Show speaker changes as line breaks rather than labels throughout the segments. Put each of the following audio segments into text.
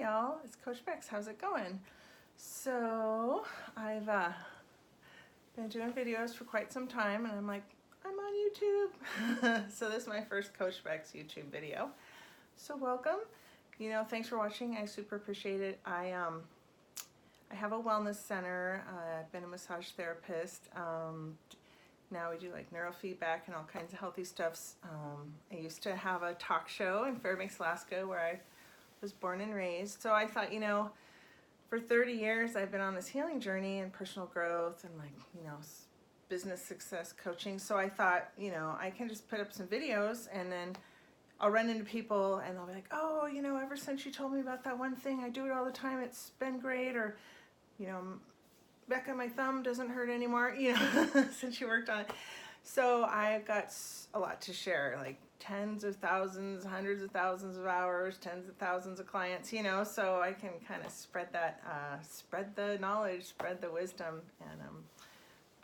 y'all, it's Coach Beks. How's it going? So I've been doing videos for quite some time, and I'm like, I'm on YouTube. So this is my first Coach Beks YouTube video. So welcome. Thanks for watching. I super appreciate it. I have a wellness center. I've been a massage therapist. Now we do like neurofeedback and all kinds of healthy stuffs. I used to have a talk show in Fairbanks, Alaska, where I was born and raised. So I thought, for 30 years I've been on this healing journey and personal growth and business success coaching. So I thought, I can just put up some videos and then I'll run into people and they'll be like, oh, ever since you told me about that one thing, I do it all the time. It's been great. Or, Becca, my thumb doesn't hurt anymore, since you worked on it. So I've got a lot to share, like tens of thousands, hundreds of thousands of hours, tens of thousands of clients, so I can kind of spread that, spread the knowledge, spread the wisdom, and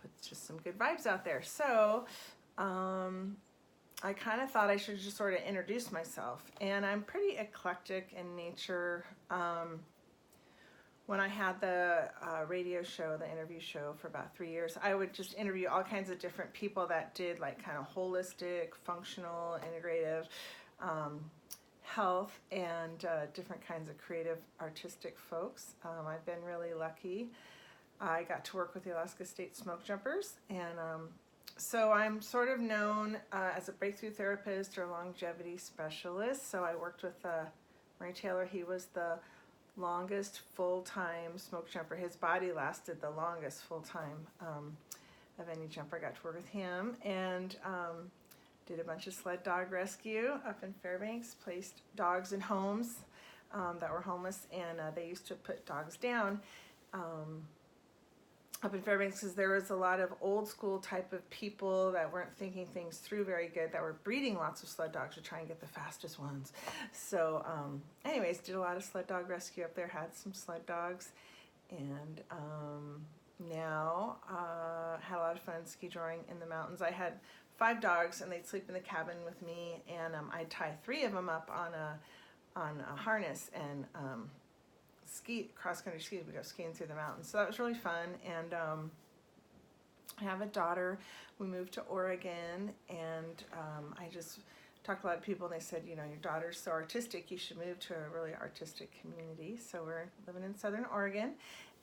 put just some good vibes out there. So I kind of thought I should just sort of introduce myself, and I'm pretty eclectic in nature. When I had the radio show, the interview show for about 3 years, I would just interview all kinds of different people that did like kind of holistic, functional, integrative health and different kinds of creative, artistic folks. I've been really lucky. I got to work with the Alaska State Smoke Jumpers, and so I'm sort of known as a breakthrough therapist or longevity specialist. So I worked with Murray Taylor. He was the longest full-time smoke jumper. His body lasted the longest full-time of any jumper. I got to work with him and did a bunch of sled dog rescue up in Fairbanks, placed dogs in homes that were homeless, and they used to put dogs down up in Fairbanks because there was a lot of old school type of people that weren't thinking things through very good, that were breeding lots of sled dogs to try and get the fastest ones. So anyways, did a lot of sled dog rescue up there, had some sled dogs, and now had a lot of fun ski touring in the mountains. I had 5 dogs and they'd sleep in the cabin with me, and I'd tie 3 of them up on a harness and ski, cross-country ski. We go skiing through the mountains. So that was really fun. And I have a daughter. We moved to Oregon, and I just talked to a lot of people, and they said, your daughter's so artistic, you should move to a really artistic community. So we're living in Southern Oregon,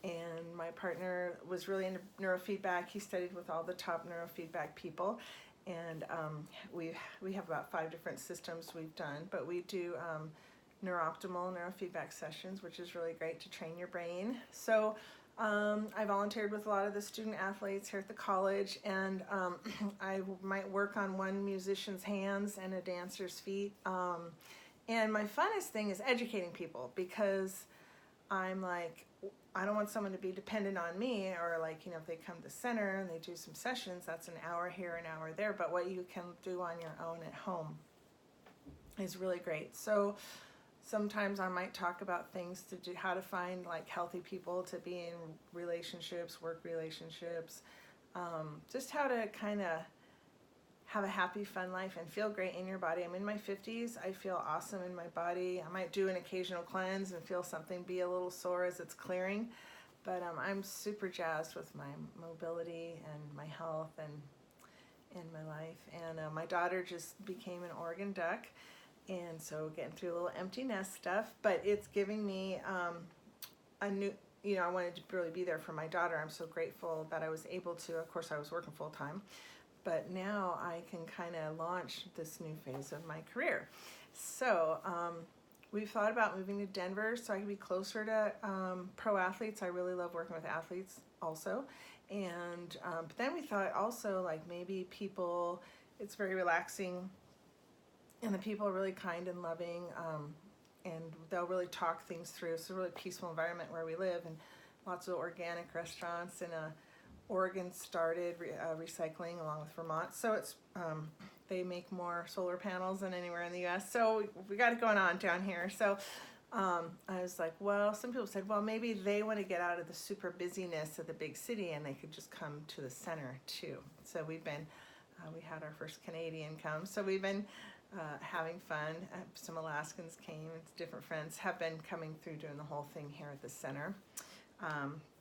and my partner was really into neurofeedback. He studied with all the top neurofeedback people, and we have about 5 different systems we've done, but we do neurooptimal neurofeedback sessions, which is really great to train your brain. So I volunteered with a lot of the student athletes here at the college, and I might work on one musician's hands and a dancer's feet. And my funnest thing is educating people, because I'm like, I don't want someone to be dependent on me, or like, if they come to the center and they do some sessions, that's an hour here, an hour there, but what you can do on your own at home is really great. So sometimes I might talk about things to do, how to find like healthy people to be in relationships, work relationships, just how to kind of have a happy, fun life and feel great in your body. I'm in my 50s. I feel awesome in my body. I might do an occasional cleanse and feel something be a little sore as it's clearing, but I'm super jazzed with my mobility and my health and in my life. And my daughter just became an Oregon duck. And so getting through a little empty nest stuff, but it's giving me a new, I wanted to really be there for my daughter. I'm so grateful that I was able to. Of course, I was working full time, but now I can kind of launch this new phase of my career. So we've thought about moving to Denver so I can be closer to pro athletes. I really love working with athletes also. And but then we thought also, like, maybe people, it's very relaxing, and the people are really kind and loving, and they'll really talk things through. It's a really peaceful environment where we live, and lots of organic restaurants. And Oregon started recycling along with Vermont, so it's they make more solar panels than anywhere in the U.S. So we got it going on down here. So I was like, well, some people said, well, maybe they want to get out of the super busyness of the big city and they could just come to the center too. So we've been we had our first Canadian come, so we've been having fun. Some Alaskans came, it's different friends have been coming through doing the whole thing here at the center.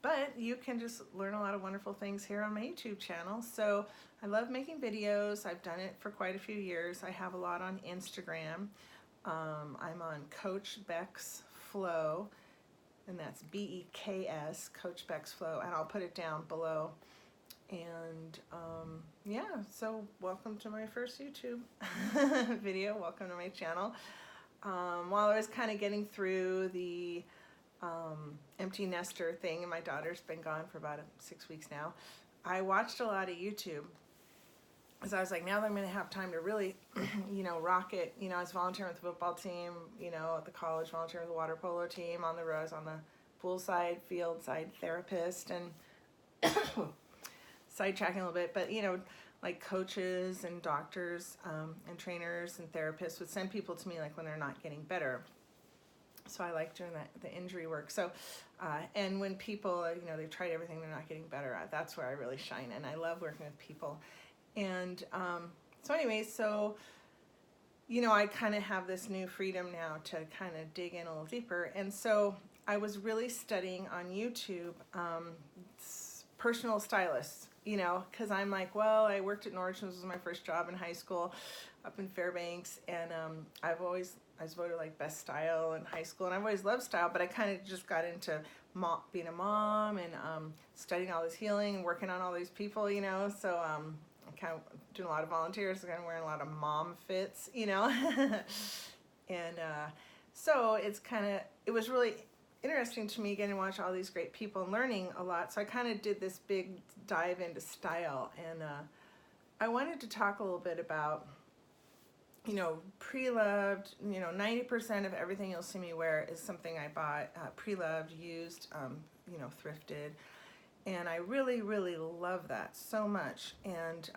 But you can just learn a lot of wonderful things here on my YouTube channel. So I love making videos. I've done it for quite a few years. I have a lot on Instagram. I'm on Coach Beks Flow, and that's BEKS, Coach Beks Flow, and I'll put it down below. And yeah, so welcome to my first YouTube video. Welcome to my channel. While I was kind of getting through the empty nester thing, and my daughter's been gone for about 6 weeks now, I watched a lot of YouTube. So I was like, now that I'm going to have time to really, rock it. I was volunteering with the football team, at the college, volunteering with the water polo team, on the rows, on the pool side, field side therapist, and sidetracking a little bit, but like coaches and doctors and trainers and therapists would send people to me like when they're not getting better. So I like doing the injury work. So, and when people, they've tried everything, they're not getting better, that's where I really shine. And I love working with people. And so anyways, so, I kind of have this new freedom now to kind of dig in a little deeper. And so I was really studying on YouTube personal stylists, because I'm like, well, I worked at Nordstrom's, this was my first job in high school up in Fairbanks, and I was voted like best style in high school, and I've always loved style, but I kind of just got into being a mom and studying all this healing and working on all these people, so I'm kind of doing a lot of volunteers, kind of wearing a lot of mom fits, and so it was really interesting to me getting to watch all these great people and learning a lot. So I kind of did this big dive into style, and I wanted to talk a little bit about pre-loved. 90% of everything you'll see me wear is something I bought pre-loved, used, thrifted, and I really love that so much. And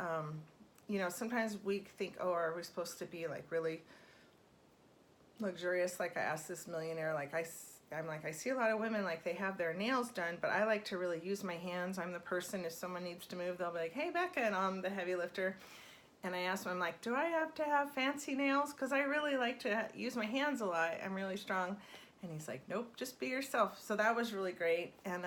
sometimes we think, oh, are we supposed to be like really luxurious? Like I asked this millionaire, I'm like, I see a lot of women, like they have their nails done, but I like to really use my hands. I'm the person, if someone needs to move, they'll be like, hey, Becca, and I'm the heavy lifter. And I asked him, I'm like, do I have to have fancy nails? Because I really like to use my hands a lot. I'm really strong. And he's like, nope, just be yourself. So that was really great. And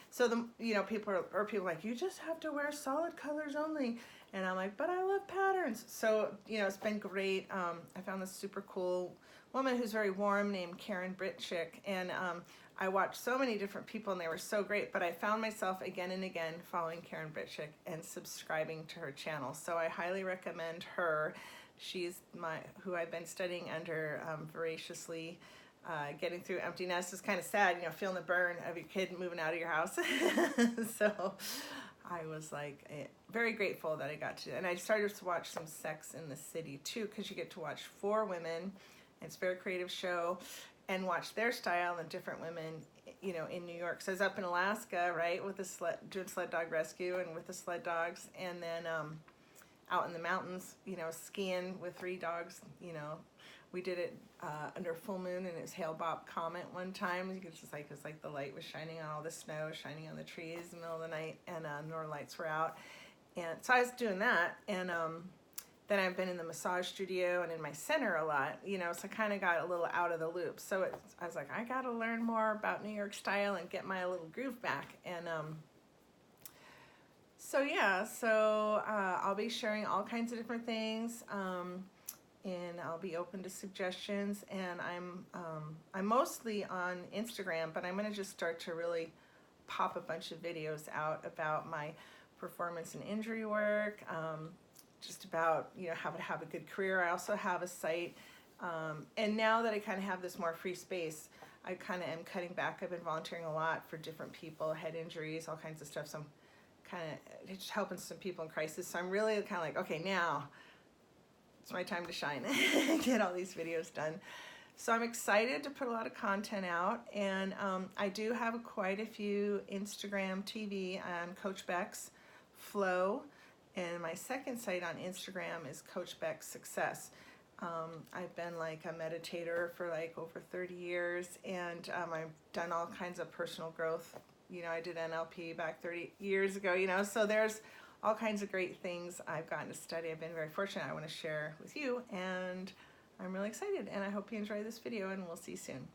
so people are like, you just have to wear solid colors only. And I'm like, but I love patterns. So, it's been great. I found this super cool woman who's very warm named Karen Britchick, and I watched so many different people and they were so great, but I found myself again and again following Karen Britchick and subscribing to her channel. So I highly recommend her. She's who I've been studying under voraciously. Getting through empty nest is kind of sad, feeling the burn of your kid moving out of your house. So I was like very grateful that I got to, and I started to watch some Sex in the City too, because you get to watch 4 women. It's a very creative show, and watch their style and different women, in New York. So I was up in Alaska, right, with doing sled dog rescue and with the sled dogs, and then out in the mountains, skiing with 3 dogs. We did it under full moon, and it was Hail Bob Comet one time. It was like the light was shining on all the snow, shining on the trees in the middle of the night, and Northern Lights were out. And so I was doing that, and then I've been in the massage studio and in my center a lot, so I kind of got a little out of the loop. So I was like, I got to learn more about New York style and get my little groove back. And so I'll be sharing all kinds of different things, and I'll be open to suggestions. And I'm mostly on Instagram, but I'm going to just start to really pop a bunch of videos out about my performance and injury work, just about how to have a good career. I also have a site, and now that I kind of have this more free space, I kind of am cutting back. I've been volunteering a lot for different people, head injuries, all kinds of stuff. So I'm kind of just helping some people in crisis. So I'm really kind of like, okay, now it's my time to shine and get all these videos done. So I'm excited to put a lot of content out, and I do have quite a few Instagram TV on Coach Beks Flow. And my second site on Instagram is Coach Beks Success. I've been like a meditator for like over 30 years, and I've done all kinds of personal growth. I did NLP back 30 years ago, so there's all kinds of great things I've gotten to study. I've been very fortunate. I want to share with you, and I'm really excited, and I hope you enjoy this video, and we'll see you soon.